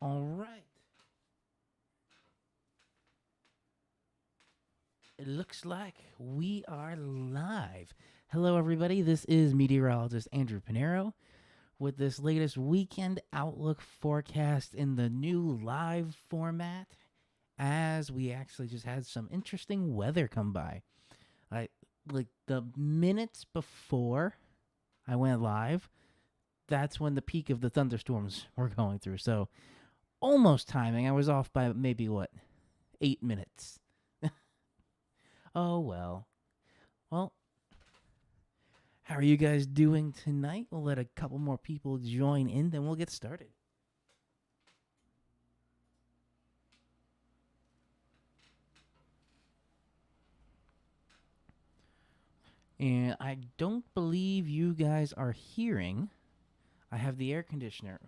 All right. It looks like we are live. Hello, everybody. This is meteorologist Andrew Pinero with this latest weekend outlook forecast in the new live format. As we actually just had some interesting weather come by. I like the minutes before I went live, that's when the peak of the thunderstorms were going through. So almost timing. I was off by maybe 8 minutes. Oh well. Well, how are you guys doing tonight? We'll let a couple more people join in, then we'll get started. And I don't believe you guys are hearing. I have the air conditioner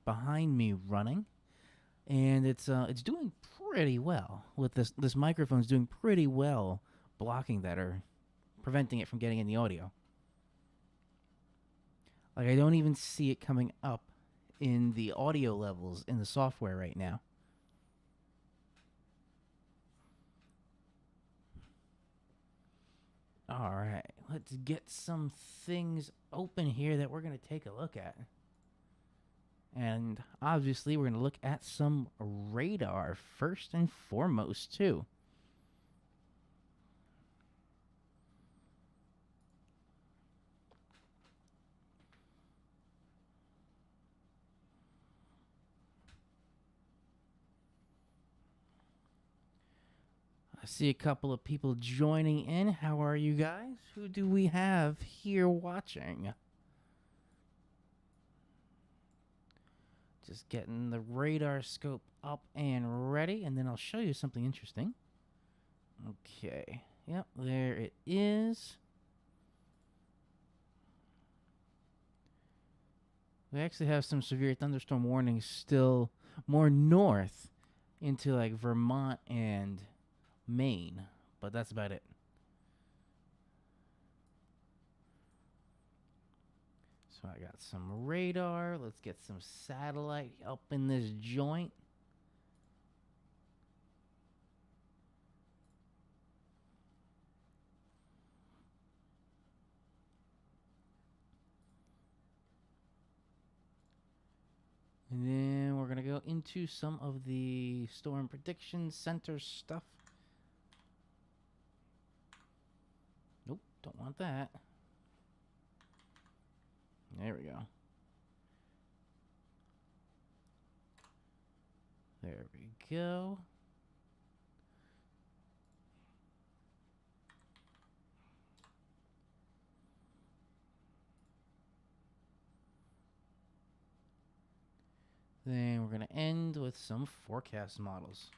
behind me running, and it's doing pretty well. With this microphone's doing pretty well blocking that or preventing it from getting in the audio. Like I don't even see it coming up in the audio levels in the software right now. All right, let's get some things open here that we're going to take a look at. And obviously, we're going to look at some radar first and foremost, too. I see a couple of people joining in. How are you guys? Who do we have here watching? Just getting the radar scope up and ready, and then I'll show you something interesting. Okay. Yep, there it is. We actually have some severe thunderstorm warnings still more north into like Vermont and Maine, but that's about it. So I got some radar. Let's get some satellite up in this joint. And then we're going to go into some of the Storm Prediction Center stuff. Nope, don't want that. There we go. There we go. Then we're going to end with some forecast models.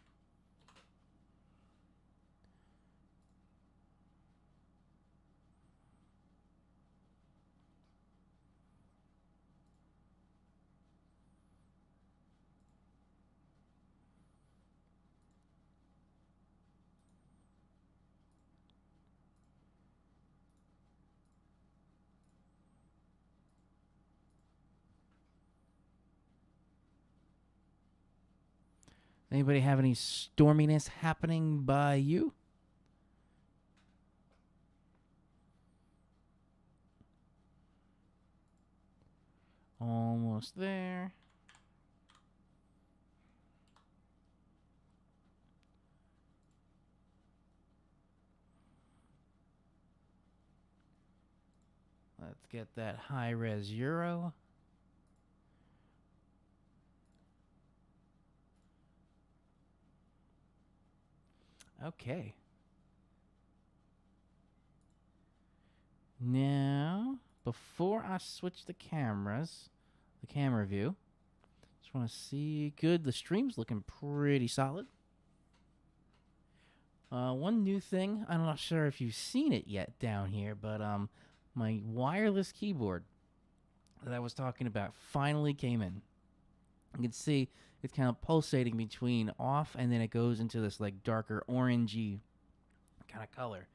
Anybody have any storminess happening by you? Almost there. Let's get that high-res Euro. Okay. Now, before I switch the cameras, the camera view, just want to see. Good, the stream's looking pretty solid. One new thing, I'm not sure if you've seen it yet down here, but my wireless keyboard that I was talking about finally came in. You can see it's kind of pulsating between off and then it goes into this like darker orangey kind of color.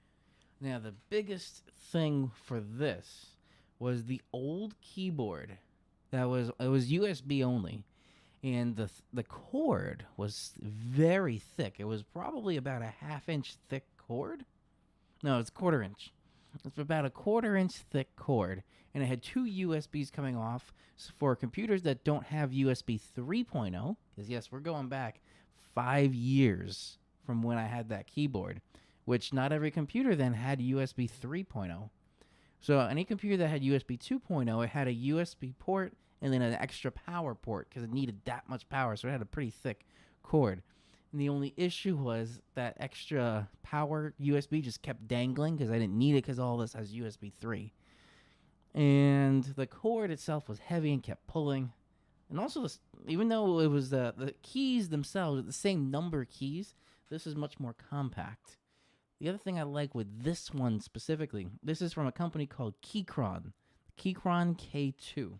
Now, the biggest thing for this was the old keyboard it was USB only, and the cord was very thick. It was probably about a half-inch thick cord. No, it's quarter inch. It's about a quarter-inch thick cord, and it had two USBs coming off for computers that don't have USB 3.0. Because yes, we're going back 5 years from when I had that keyboard, which not every computer then had USB 3.0. So any computer that had USB 2.0, it had a USB port and then an extra power port because it needed that much power. So it had a pretty thick cord. And the only issue was that extra power USB just kept dangling because I didn't need it because all this has USB 3. And the cord itself was heavy and kept pulling. And also, even though it was the keys themselves, the same number keys, this is much more compact. The other thing I like with this one specifically, this is from a company called Keychron K2.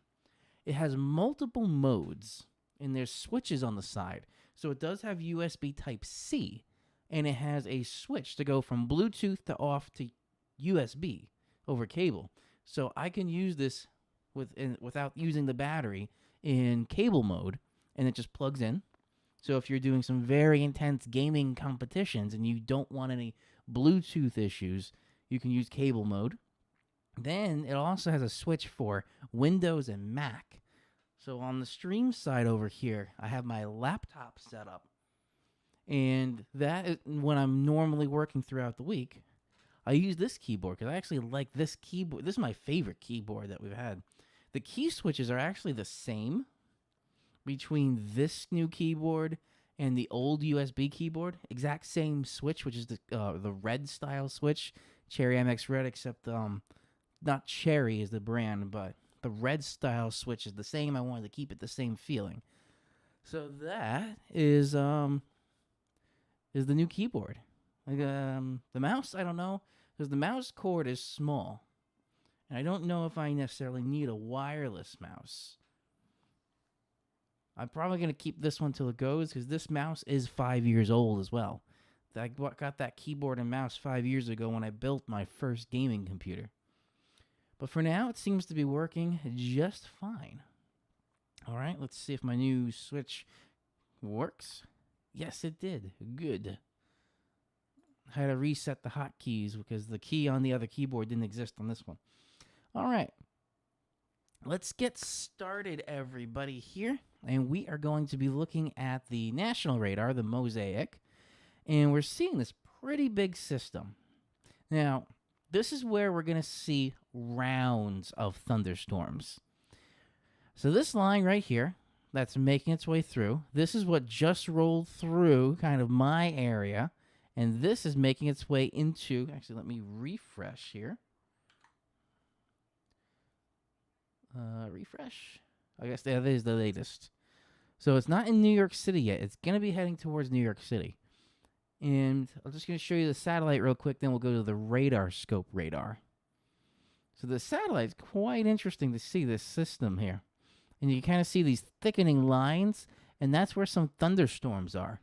It has multiple modes, and there's switches on the side. So it does have USB Type-C, and it has a switch to go from Bluetooth to off to USB over cable. So I can use this without using the battery in cable mode, and it just plugs in. So if you're doing some very intense gaming competitions and you don't want any Bluetooth issues, you can use cable mode. Then it also has a switch for Windows and Mac. So on the stream side over here, I have my laptop set up. And that is when I'm normally working throughout the week. I use this keyboard because I actually like this keyboard. This is my favorite keyboard that we've had. The key switches are actually the same between this new keyboard and the old USB keyboard. Exact same switch, which is the red style switch. Cherry MX Red, except not Cherry is the brand, but the red style switch is the same. I wanted to keep it the same feeling. So that is the new keyboard. Like the mouse, I don't know, because the mouse cord is small. And I don't know if I necessarily need a wireless mouse. I'm probably going to keep this one till it goes because this mouse is 5 years old as well. I got that keyboard and mouse 5 years ago when I built my first gaming computer. But for now, it seems to be working just fine. All right, let's see if my new switch works. Yes, it did. Good. I had to reset the hotkeys because the key on the other keyboard didn't exist on this one. All right. Let's get started, everybody, here. And we are going to be looking at the national radar, the Mosaic. And we're seeing this pretty big system. Now, this is where we're going to see rounds of thunderstorms. So this line right here that's making its way through, this is what just rolled through kind of my area. And this is making its way into, actually, let me refresh here. Refresh. I guess that is the latest. So it's not in New York City yet. It's going to be heading towards New York City. And I'm just going to show you the satellite real quick, then we'll go to the radar scope radar. So the satellite's quite interesting to see this system here. And you kind of see these thickening lines, and that's where some thunderstorms are.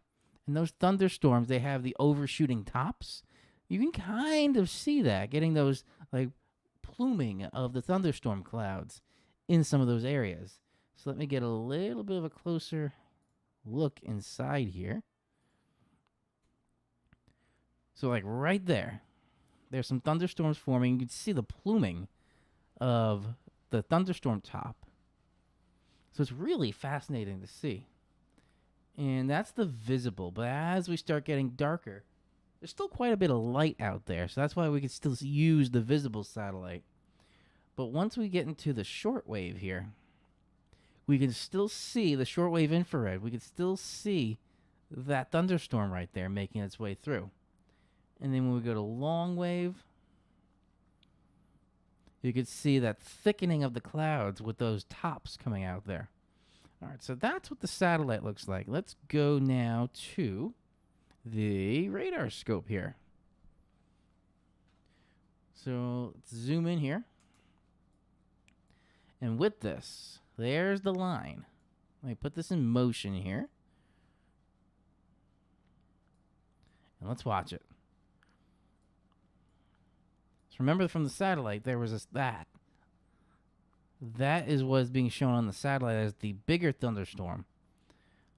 And those thunderstorms, they have the overshooting tops. You can kind of see that, getting those like pluming of the thunderstorm clouds in some of those areas. So let me get a little bit of a closer look inside here. So like right there, there's some thunderstorms forming. You can see the pluming of the thunderstorm top. So it's really fascinating to see. And that's the visible. But as we start getting darker, there's still quite a bit of light out there. So that's why we can still use the visible satellite. But once we get into the shortwave here, we can still see the shortwave infrared. We can still see that thunderstorm right there making its way through. And then when we go to long wave, you can see that thickening of the clouds with those tops coming out there. All right, so that's what the satellite looks like. Let's go now to the radar scope here. So let's zoom in here. And with this, there's the line. Let me put this in motion here. And let's watch it. So remember from the satellite, there was that. That is what is being shown on the satellite as the bigger thunderstorm.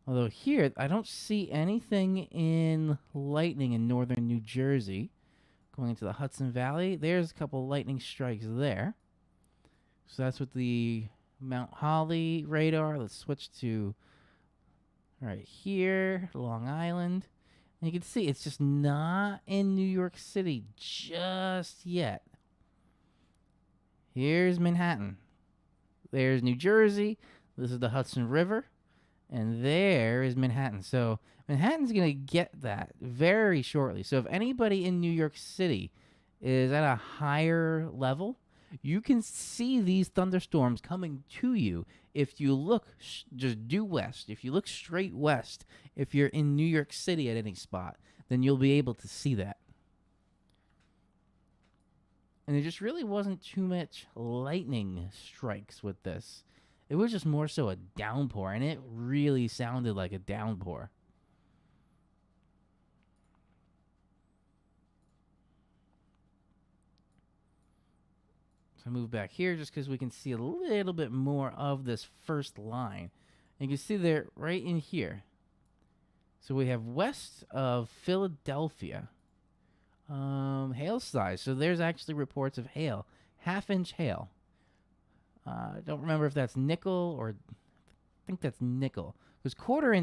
Although here, I don't see anything in lightning in northern New Jersey. Going into the Hudson Valley, there's a couple lightning strikes there. So that's with the Mount Holly radar. Let's switch to right here, Long Island. And you can see it's just not in New York City just yet. Here's Manhattan. There's New Jersey. This is the Hudson River. And there is Manhattan. So Manhattan's going to get that very shortly. So if anybody in New York City is at a higher level, you can see these thunderstorms coming to you if you look just due west. If you look straight west, if you're in New York City at any spot, then you'll be able to see that. And there just really wasn't too much lightning strikes with this. It was just more so a downpour, and it really sounded like a downpour. So I move back here just because we can see a little bit more of this first line. And you can see there right in here. So we have west of Philadelphia. Hail size. So there's actually reports of hail. Half-inch hail. I don't remember if that's nickel or... I think that's nickel. Because quarter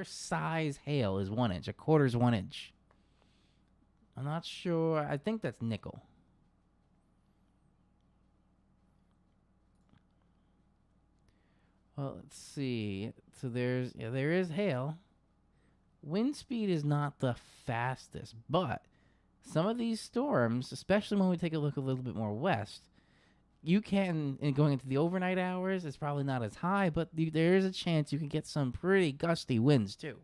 size hail is 1 inch. A quarter is 1 inch. I'm not sure. I think that's nickel. Well, let's see. So there is hail. Wind speed is not the fastest, but some of these storms, especially when we take a look a little bit more west, you can, and going into the overnight hours, it's probably not as high, but there is a chance you can get some pretty gusty winds too.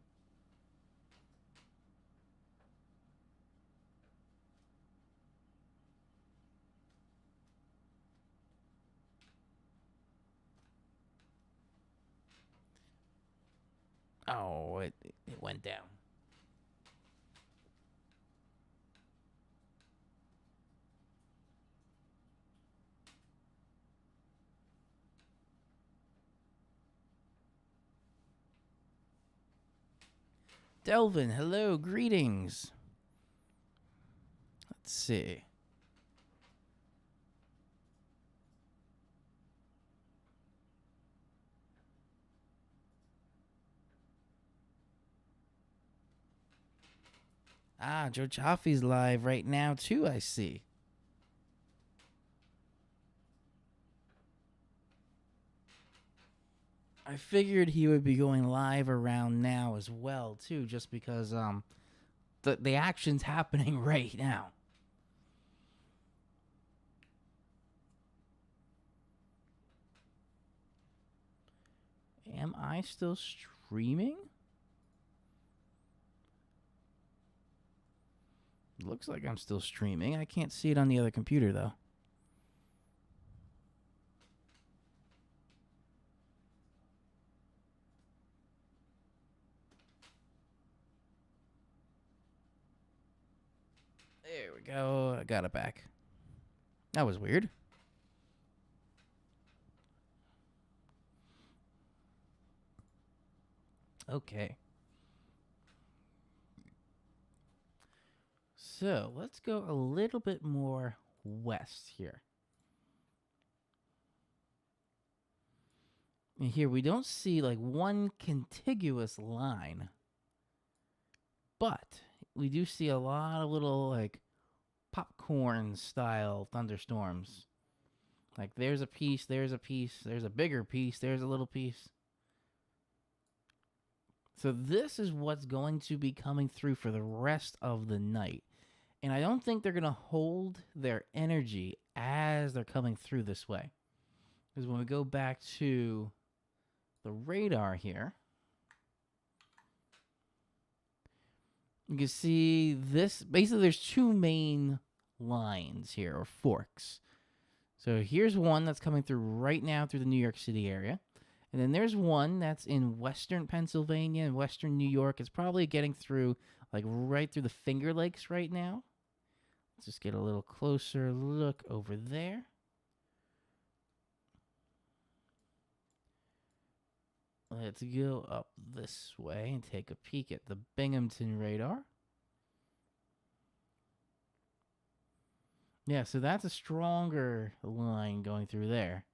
Oh, it went down. Delvin, hello, greetings. Let's see. Ah, Joe Chaffee's live right now too, I see. I figured he would be going live around now as well too, just because the action's happening right now. Am I still streaming? Looks like I'm still streaming. I can't see it on the other computer though. There we go. I got it back. That was weird. Okay. So let's go a little bit more west here. And here we don't see like one contiguous line, but we do see a lot of little like popcorn style thunderstorms. Like there's a piece, there's a piece, there's a bigger piece, there's a little piece. So this is what's going to be coming through for the rest of the night. And I don't think they're going to hold their energy as they're coming through this way. Because when we go back to the radar here, you can see this. Basically, there's two main lines here, or forks. So here's one that's coming through right now through the New York City area. And then there's one that's in western Pennsylvania and western New York. It's probably getting through, like, right through the Finger Lakes right now. Let's just get a little closer look over there. let's go up this way and take a peek at the Binghamton radar. Yeah, so that's a stronger line going through there.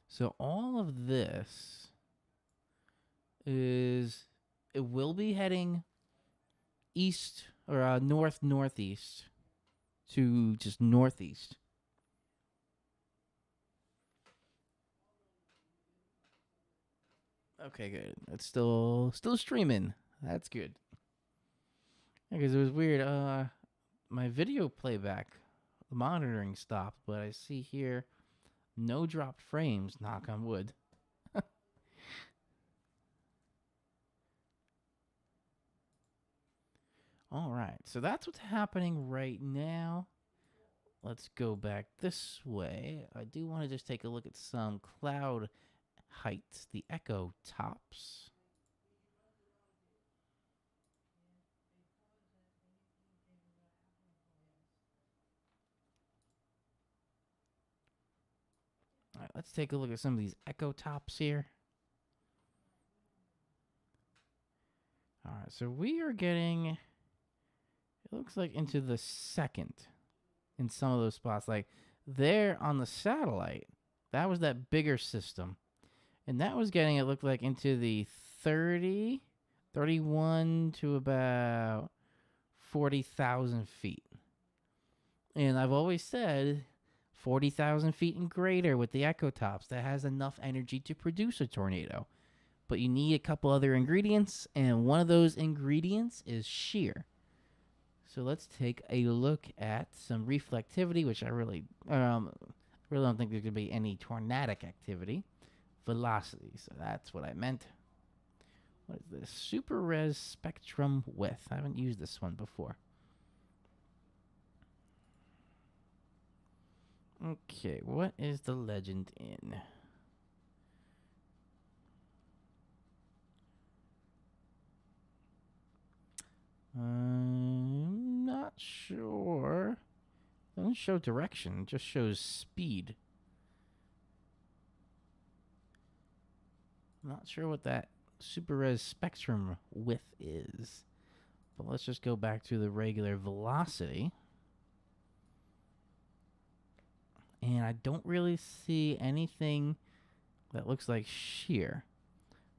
So all of this is, it will be heading east or northeast to just northeast. Okay, good. It's still streaming. That's good. Because it was weird. My video playback, the monitoring stopped, but I see here no dropped frames. Knock on wood. All right, so that's what's happening right now. Let's go back this way. I do want to just take a look at some cloud heights, the echo tops. All right, let's take a look at some of these echo tops here. All right, so we are getting, it looks like into the second in some of those spots. Like there on the satellite, that was that bigger system. And that was getting, it looked like, into the 30, 31 to about 40,000 feet. And I've always said 40,000 feet and greater with the echo tops, that has enough energy to produce a tornado. But you need a couple other ingredients, and one of those ingredients is shear. So let's take a look at some reflectivity, which I really don't think there's going to be any tornadic activity. Velocity, so that's what I meant. What is this? Super res spectrum width. I haven't used this one before. Okay, what is the legend in? I'm not sure. It doesn't show direction, it just shows speed. I'm not sure what that super res spectrum width is. But let's just go back to the regular velocity. And I don't really see anything that looks like shear.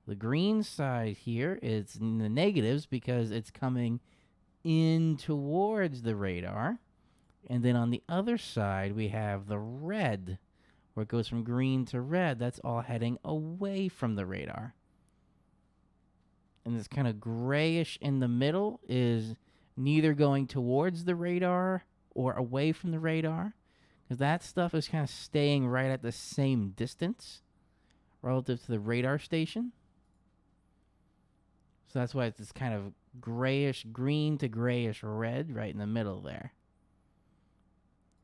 The green side here is in the negatives because it's coming in towards the radar. And then on the other side, we have the red, where it goes from green to red. That's all heading away from the radar. And this kind of grayish in the middle is neither going towards the radar or away from the radar, because that stuff is kind of staying right at the same distance relative to the radar station. So that's why it's this kind of grayish green to grayish red right in the middle there.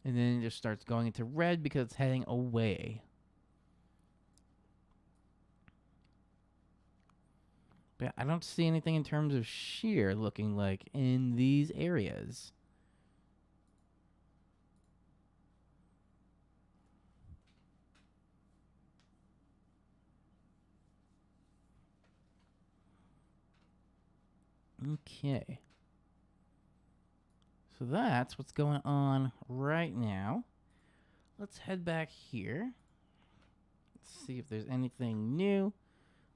And then it just starts going into red because it's heading away. But I don't see anything in terms of shear looking like in these areas. Okay. So that's what's going on right now. Let's head back here. Let's see if there's anything new.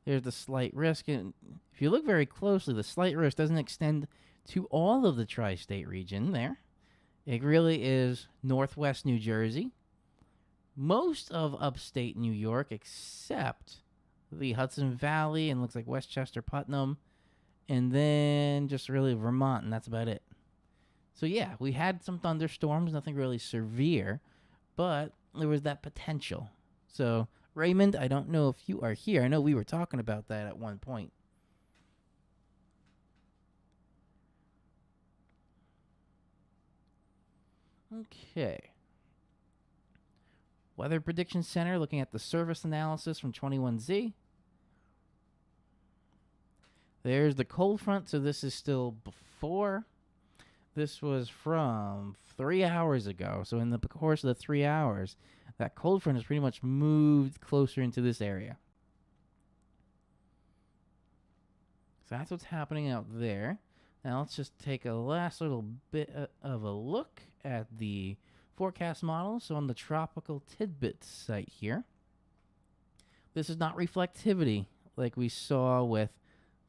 There's the slight risk. And if you look very closely, the slight risk doesn't extend to all of the tri-state region there. It really is northwest New Jersey, most of upstate New York, except the Hudson Valley and looks like Westchester, Putnam, and then just really Vermont, and that's about it. So yeah, we had some thunderstorms, nothing really severe, but there was that potential. So Raymond, I don't know if you are here. I know we were talking about that at one point. Okay. Weather Prediction Center looking at the service analysis from 21Z. There's the cold front, so this is still before. This was from 3 hours ago. So in the course of the 3 hours, that cold front has pretty much moved closer into this area. So that's what's happening out there. Now let's just take a last little bit of a look at the forecast model. So on the tropical tidbits site here, this is not reflectivity like we saw with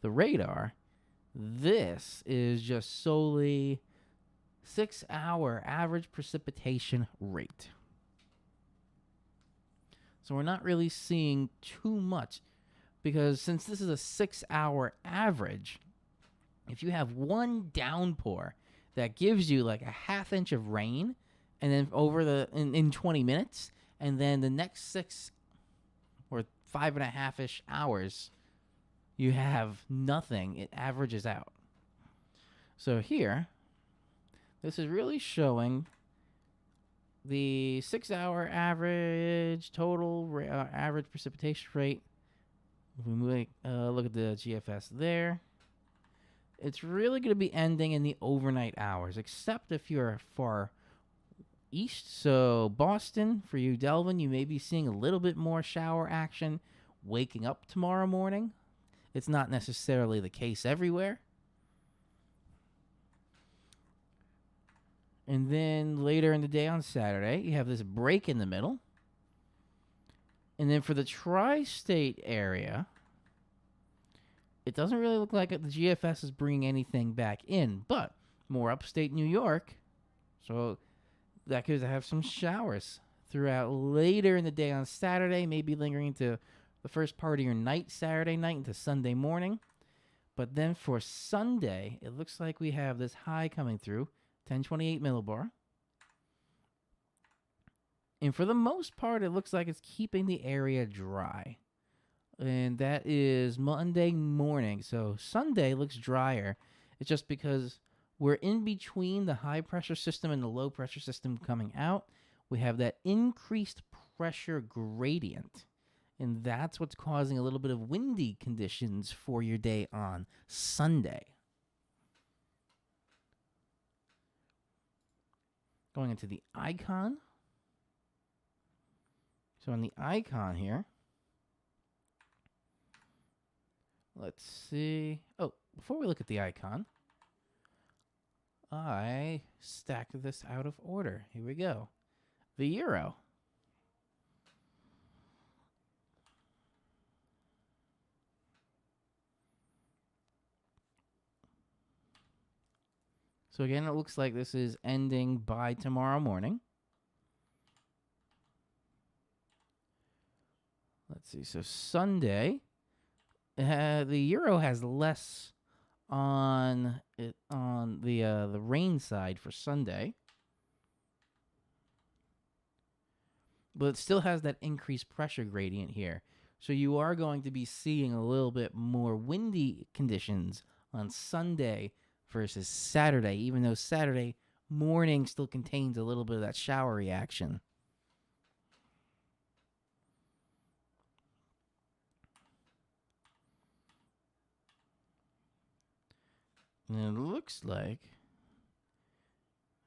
the radar. This is just solely 6-hour average precipitation rate. So we're not really seeing too much, because since this is a 6-hour average, if you have one downpour that gives you like a half inch of rain, and then over in 20 minutes, and then the next 6 or 5.5-ish hours, you have nothing, it averages out. So here, this is really showing the 6-hour average total average precipitation rate. If we look at the GFS there, it's really going to be ending in the overnight hours, except if you're far east. So Boston, for you, Delvin, you may be seeing a little bit more shower action waking up tomorrow morning. It's not necessarily the case everywhere. And then later in the day on Saturday, you have this break in the middle. And then for the tri-state area, it doesn't really look like the GFS is bringing anything back in, but more upstate New York, so that could have some showers throughout later in the day on Saturday, maybe lingering into the first part of your night, Saturday night into Sunday morning. But then for Sunday, it looks like we have this high coming through, 1028 millibar. And for the most part, it looks like it's keeping the area dry. And that is Monday morning. So Sunday looks drier. It's just because we're in between the high pressure system and the low pressure system coming out. We have that increased pressure gradient. And that's what's causing a little bit of windy conditions for your day on Sunday. Going into the icon. So on the icon here, let's see. Oh, before we look at the icon, I stacked this out of order. Here we go. The euro. So again, it looks like this is ending by tomorrow morning. Let's see. So Sunday, the euro has less on it on the rain side for Sunday, but it still has that increased pressure gradient here. So you are going to be seeing a little bit more windy conditions on Sunday versus Saturday, even though Saturday morning still contains a little bit of that showery action. And it looks like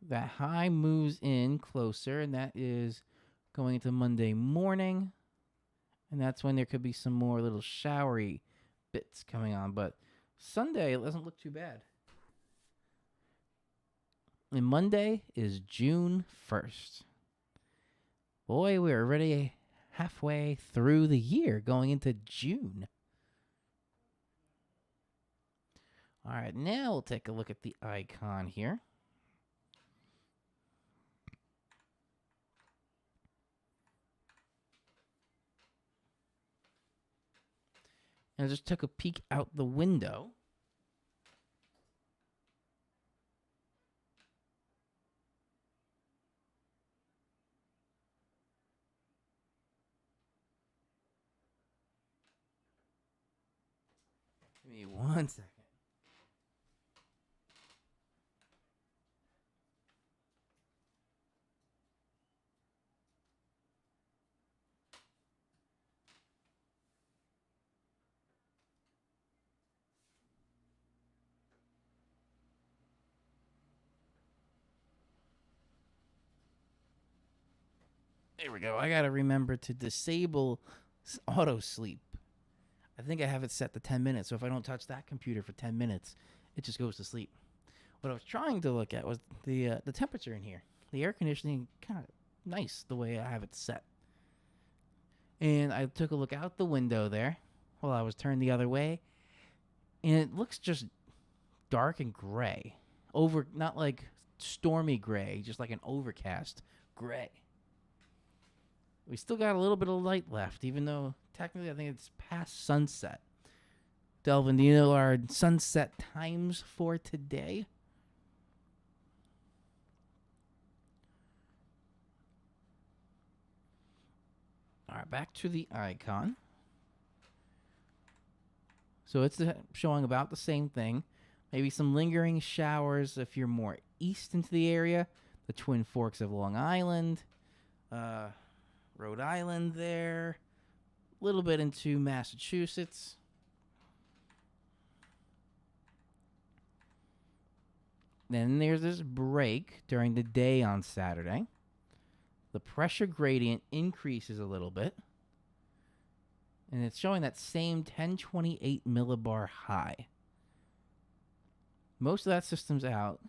that high moves in closer, and that is going into Monday morning. And that's when there could be some more little showery bits coming on. But Sunday, it doesn't look too bad. And Monday is June 1st. Boy, we're already halfway through the year, going into June. All right, now we'll take a look at the icon here. And I just took a peek out the window. Give me 1 second. There we go. I got to remember to disable auto sleep. I think I have it set to 10 minutes, so if I don't touch that computer for 10 minutes, it just goes to sleep. What I was trying to look at was the temperature in here. The air conditioning, kind of nice the way I have it set. And I took a look out the window there while I was turned the other way, and it looks just dark and gray. Not like stormy gray, just like an overcast gray. We still got a little bit of light left, even though technically I think it's past sunset. Delvin, do you know our sunset times for today? All right, back to the icon. So it's showing about the same thing. Maybe some lingering showers if you're more east into the area. The Twin Forks of Long Island. Rhode Island there. A little bit into Massachusetts. Then there's this break during the day on Saturday. The pressure gradient increases a little bit. And it's showing that same 1028 millibar high. Most of that system's out.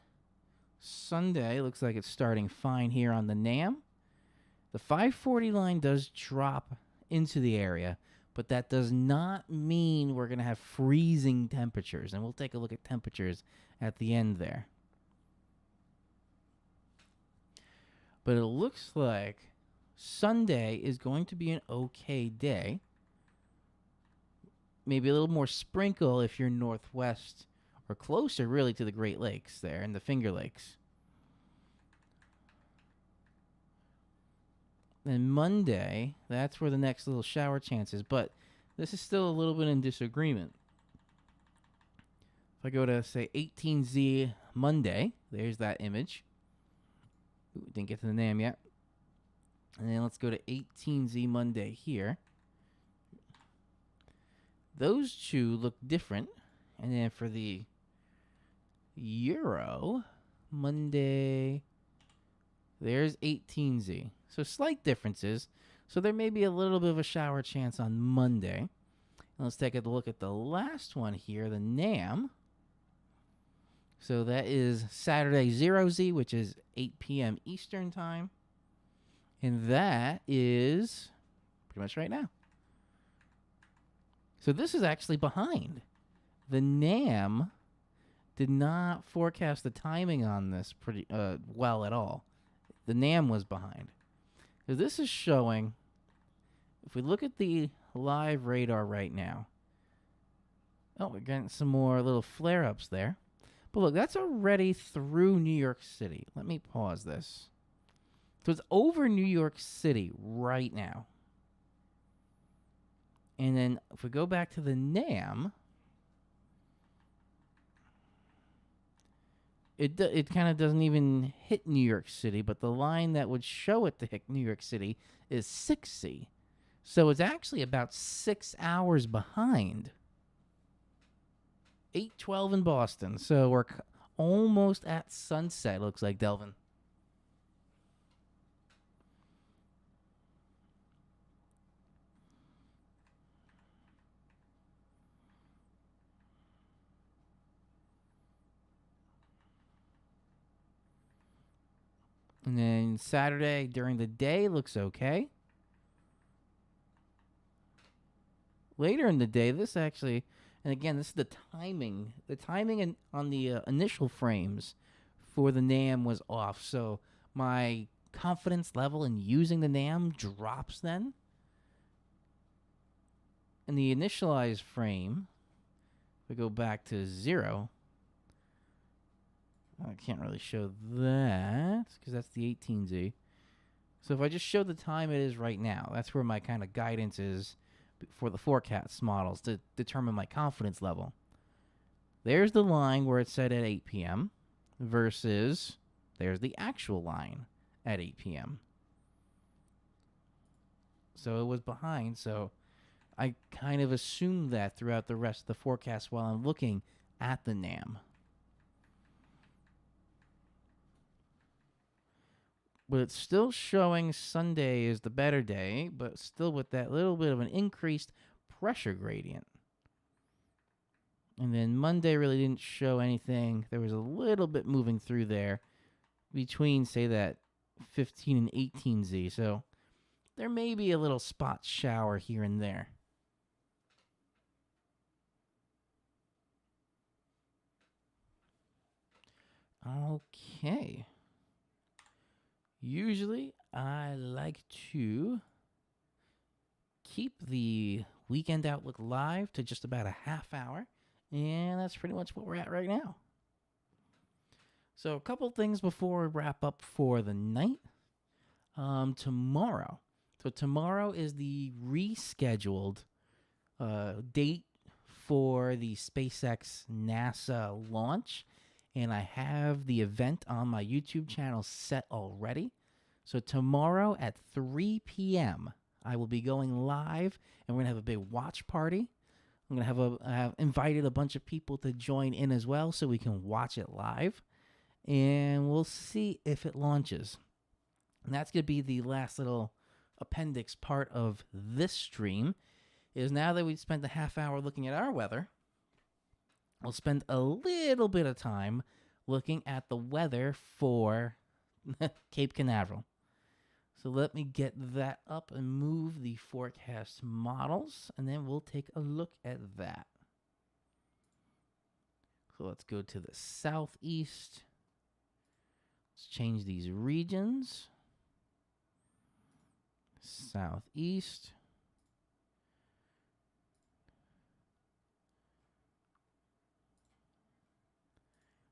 Sunday looks like it's starting fine here on the NAM. The 540 line does drop into the area, but that does not mean we're going to have freezing temperatures. And we'll take a look at temperatures at the end there. But it looks like Sunday is going to be an okay day. Maybe a little more sprinkle if you're northwest or closer, really, to the Great Lakes there and the Finger Lakes. Then Monday, that's where the next little shower chance is. But this is still a little bit in disagreement. If I go to, say, 18Z Monday, there's that image. Ooh, didn't get to the name yet. And then let's go to 18Z Monday here. Those two look different. And then for the Euro, Monday, there's 18Z. So slight differences. So there may be a little bit of a shower chance on Monday. And let's take a look at the last one here, the NAM. So that is Saturday 0Z, which is 8 p.m. Eastern time. And that is pretty much right now. So this is actually behind. The NAM did not forecast the timing on this pretty well at all. The NAM was behind. So this is showing, if we look at the live radar right now, oh, we're getting some more little flare-ups there. But look, that's already through New York City. Let me pause this. So it's over New York City right now. And then if we go back to the NAM, it kind of doesn't even hit New York City, but the line that would show it to hit New York City is 6C. So it's actually about 6 hours behind. 8:12 in Boston. So we're almost at sunset, looks like, Delvin. And then Saturday during the day looks okay. Later in the day, this actually, and again, this is the timing. The timing on the initial frames for the NAM was off. So my confidence level in using the NAM drops then. And the initialized frame, we go back to 0. I can't really show that because that's the 18Z. So if I just show the time it is right now, that's where my kind of guidance is for the forecast models to determine my confidence level. There's the line where it's set at 8 p.m. versus there's the actual line at 8 p.m. So it was behind. So I kind of assumed that throughout the rest of the forecast while I'm looking at the NAM. But it's still showing Sunday is the better day, but still with that little bit of an increased pressure gradient. And then Monday really didn't show anything. There was a little bit moving through there between, say, that 15 and 18Z. So there may be a little spot shower here and there. Okay. Usually I like to keep the weekend outlook live to just about a half hour. And that's pretty much what we're at right now. So a couple things before we wrap up for the night. Tomorrow. So tomorrow is the rescheduled date for the SpaceX NASA launch. And I have the event on my YouTube channel set already. So tomorrow at 3 p.m., I will be going live, and we're going to have a big watch party. I'm going to have invited a bunch of people to join in as well so we can watch it live. And we'll see if it launches. And that's going to be the last little appendix part of this stream, is now that we've spent a half hour looking at our weather, we'll spend a little bit of time looking at the weather for Cape Canaveral. So let me get that up and move the forecast models, and then we'll take a look at that. So let's go to the southeast. Let's change these regions. Southeast.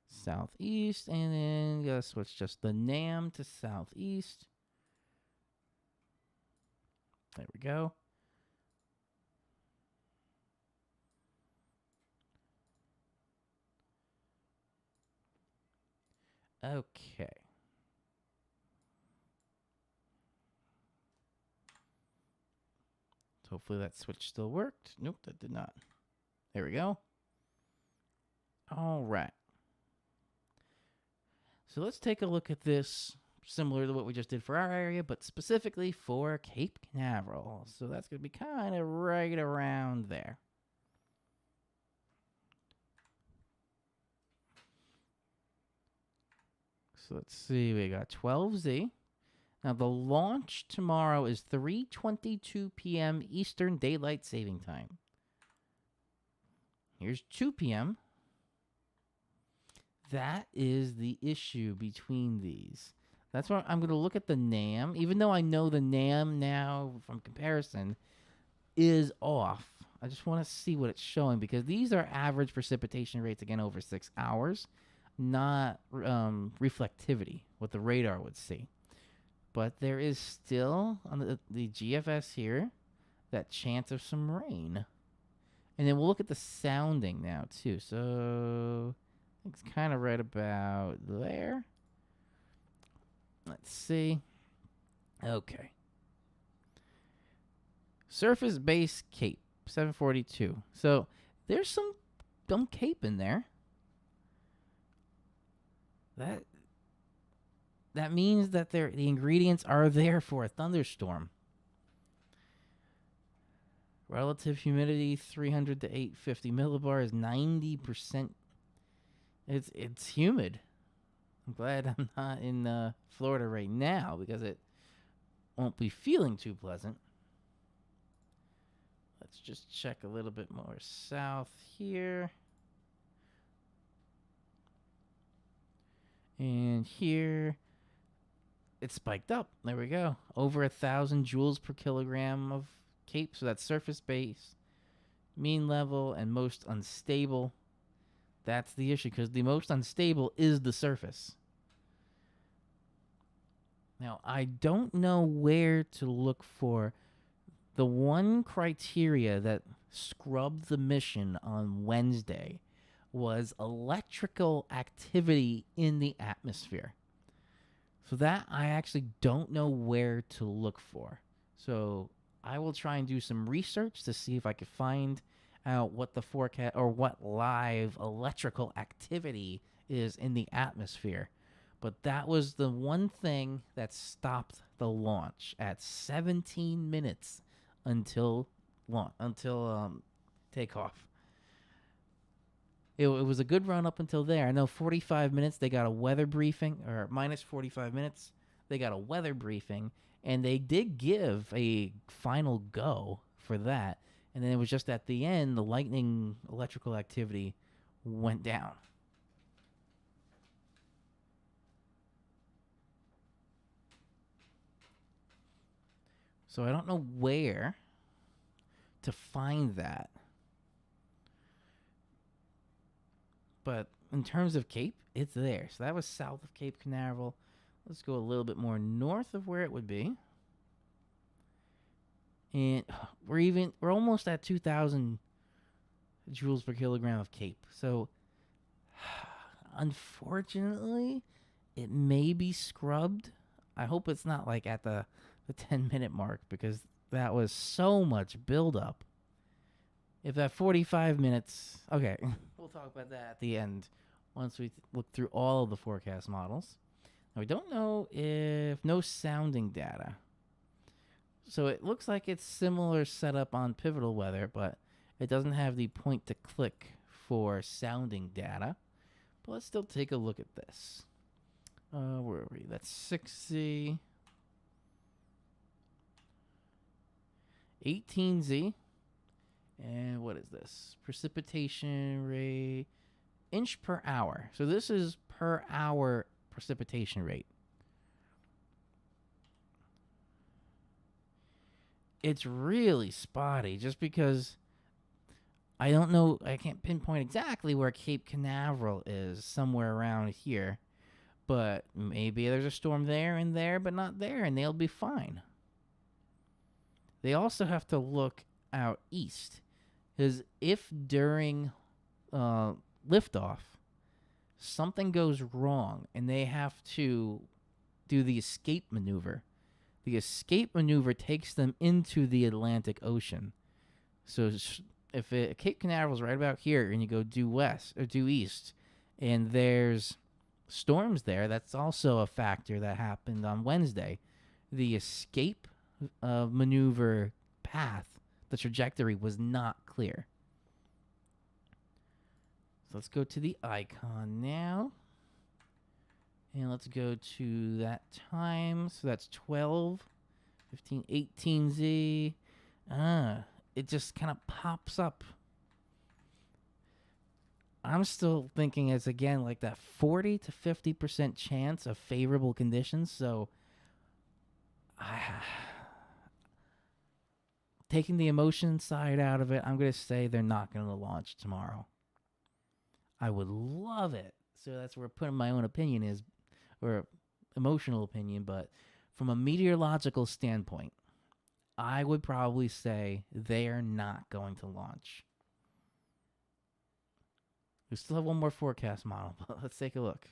Southeast, and then gotta switch just the NAM to southeast. There we go. Okay. So hopefully that switch still worked. Nope, that did not. There we go. All right. So let's take a look at this, similar to what we just did for our area, but specifically for Cape Canaveral. So that's going to be kind of right around there. So let's see, we got 12Z. Now the launch tomorrow is 3:22 p.m. Eastern Daylight Saving Time. Here's 2 p.m. That is the issue between these. That's why I'm going to look at the NAM, even though I know the NAM now from comparison is off. I just want to see what it's showing, because these are average precipitation rates, again, over 6 hours, not reflectivity, what the radar would see. But there is still, on the GFS here, that chance of some rain. And then we'll look at the sounding now, too. So it's kind of right about there. Let's see. Okay. Surface base Cape, 742. So there's some dumb Cape in there. That means that the ingredients are there for a thunderstorm. Relative humidity 300 to 850 millibars, 90%. It's humid. I'm glad I'm not in Florida right now, because it won't be feeling too pleasant. Let's just check a little bit more south here. And here, it spiked up. There we go. Over 1,000 joules per kilogram of Cape. So that's surface base, mean level, and most unstable. That's the issue, because the most unstable is the surface. Now, I don't know where to look for the one criteria that scrubbed the mission on Wednesday was electrical activity in the atmosphere. So that I actually don't know where to look for. So I will try and do some research to see if I can find out what the forecast or what live electrical activity is in the atmosphere. But that was the one thing that stopped the launch at 17 minutes until takeoff. It was a good run up until there. I know 45 minutes they got a weather briefing, or minus 45 minutes they got a weather briefing, and they did give a final go for that. And then it was just at the end, the lightning electrical activity went down. So I don't know where to find that. But in terms of Cape, it's there. So that was south of Cape Canaveral. Let's go a little bit more north of where it would be. And we're almost at 2,000 joules per kilogram of Cape. So unfortunately, it may be scrubbed. I hope it's not like at the 10-minute mark, because that was so much buildup. If at 45 minutes, okay, we'll talk about that at the end once we look through all of the forecast models. Now, we don't know if no sounding data. So it looks like it's similar setup on Pivotal Weather, but it doesn't have the point to click for sounding data. But let's still take a look at this. Where are we? That's 6Z. 18Z. And what is this? Precipitation rate, inch per hour. So this is per hour precipitation rate. It's really spotty just because I don't know. I can't pinpoint exactly where Cape Canaveral is, somewhere around here. But maybe there's a storm there and there, but not there, and they'll be fine. They also have to look out east. Because if during liftoff something goes wrong and they have to do the escape maneuver takes them into the Atlantic Ocean. So if Cape Canaveral's right about here and you go due west or due east and there's storms there, that's also a factor that happened on Wednesday. The escape maneuver path, the trajectory was not clear. So let's go to the icon now. And let's go to that time. So that's 12, 15, 18Z. It just kind of pops up. I'm still thinking it's, again, like that 40 to 50% chance of favorable conditions. So taking the emotion side out of it, I'm going to say they're not going to launch tomorrow. I would love it. So that's where putting my own opinion is, or emotional opinion. But from a meteorological standpoint, I would probably say they are not going to launch. We still have one more forecast model, but let's take a look.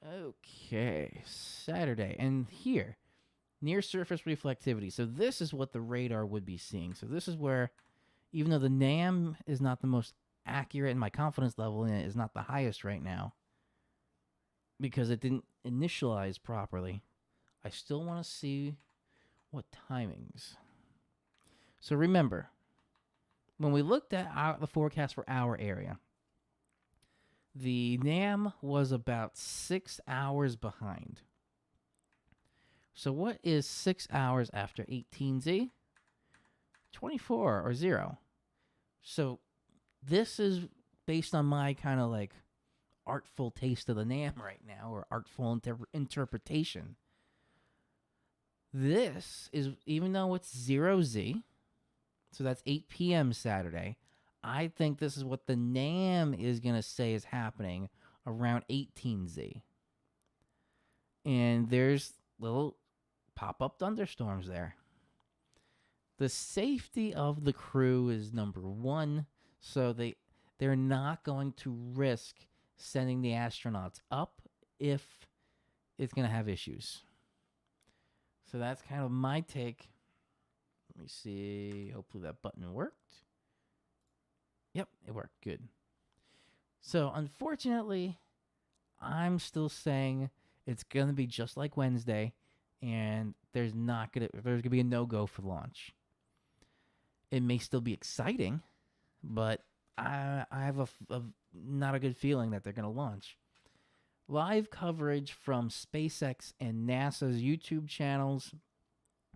Okay, Saturday. And here, near surface reflectivity. So this is what the radar would be seeing. So this is where, even though the NAM is not the most accurate and my confidence level in it is not the highest right now, because it didn't initialize properly, I still want to see what timings. So remember, when we looked at the forecast for our area, the NAM was about 6 hours behind. So what is 6 hours after 18Z? 24 or 0. So this is based on my kind of like artful taste of the NAM right now, or artful interpretation. This is, even though it's 0Z, so that's 8 p.m. Saturday, I think this is what the NAM is going to say is happening around 18Z. And there's little pop-up thunderstorms there. The safety of the crew is number one, so they're not going to risk sending the astronauts up if it's going to have issues. So that's kind of my take. Let me see. Hopefully that button worked. Yep, it worked. Good. So, unfortunately, I'm still saying it's going to be just like Wednesday, and there's going to be a no-go for launch. It may still be exciting, but I have a not a good feeling that they're going to launch. Live coverage from SpaceX and NASA's YouTube channels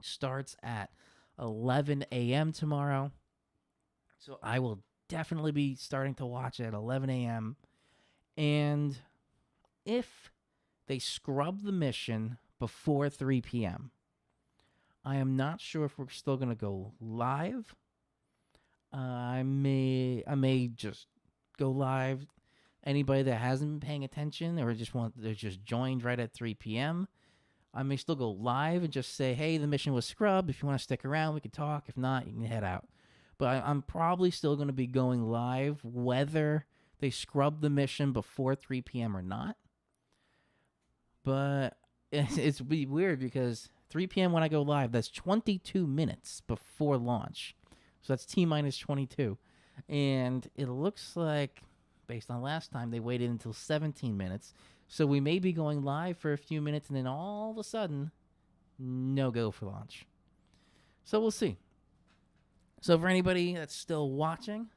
starts at 11 a.m. tomorrow. So I will definitely be starting to watch at 11 a.m. And if they scrub the mission before 3 p.m., I am not sure if we're still going to go live. I may just go live. Anybody that hasn't been paying attention or they're just joined right at 3 p.m., I may still go live and just say, hey, the mission was scrubbed. If you want to stick around, we can talk. If not, you can head out. But I'm probably still going to be going live whether they scrub the mission before 3 p.m. or not. But it's weird because 3 p.m. when I go live, that's 22 minutes before launch. So that's T-minus 22. And it looks like, based on last time, they waited until 17 minutes. So we may be going live for a few minutes, and then all of a sudden, no go for launch. So we'll see. So for anybody that's still watching,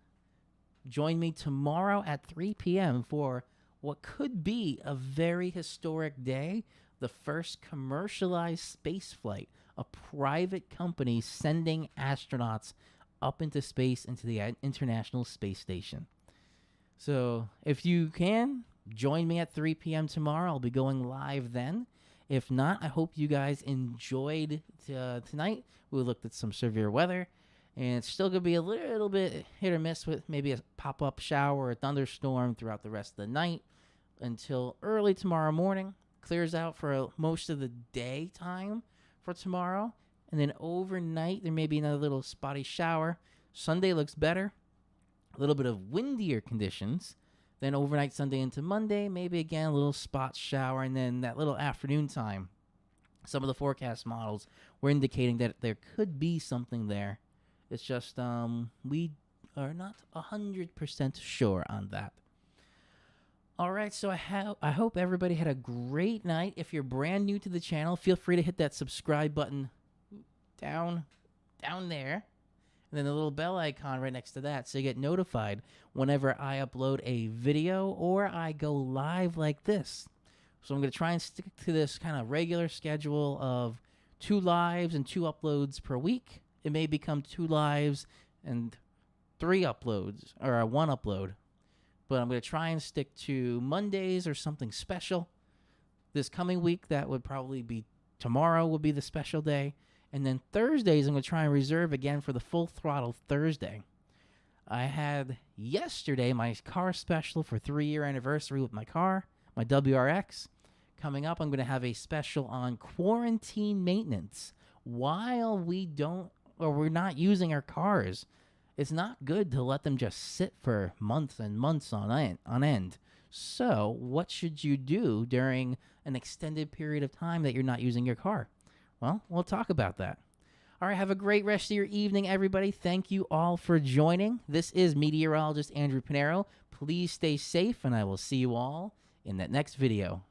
join me tomorrow at 3 p.m. for what could be a very historic day, the first commercialized space flight, a private company sending astronauts up into space, into the International Space Station. So if you can, join me at 3 p.m. tomorrow. I'll be going live then. If not, I hope you guys enjoyed tonight. We looked at some severe weather, and it's still going to be a little bit hit or miss with maybe a pop-up shower or a thunderstorm throughout the rest of the night until early tomorrow morning. Clears out for most of the daytime for tomorrow. And then overnight, there may be another little spotty shower. Sunday looks better. A little bit of windier conditions. Then overnight Sunday into Monday, maybe again a little spot shower. And then that little afternoon time, some of the forecast models were indicating that there could be something there. It's just we are not 100% sure on that. All right, so I hope everybody had a great night. If you're brand new to the channel, feel free to hit that subscribe button down there. And then the little bell icon right next to that so you get notified whenever I upload a video or I go live like this. So I'm going to try and stick to this kind of regular schedule of 2 lives and 2 uploads per week. It may become 2 lives and 3 uploads, or 1 upload. But I'm going to try and stick to Mondays or something special. This coming week, that would probably be tomorrow would be the special day. And then Thursdays, I'm going to try and reserve again for the Full Throttle Thursday. I had yesterday my car special for 3-year anniversary with my car, my WRX. Coming up, I'm going to have a special on quarantine maintenance while we're not using our cars. It's not good to let them just sit for months and months on end. So what should you do during an extended period of time that you're not using your car? Well, we'll talk about that. All right, have a great rest of your evening, everybody. Thank you all for joining. This is meteorologist Andrew Pinero. Please stay safe, and I will see you all in that next video.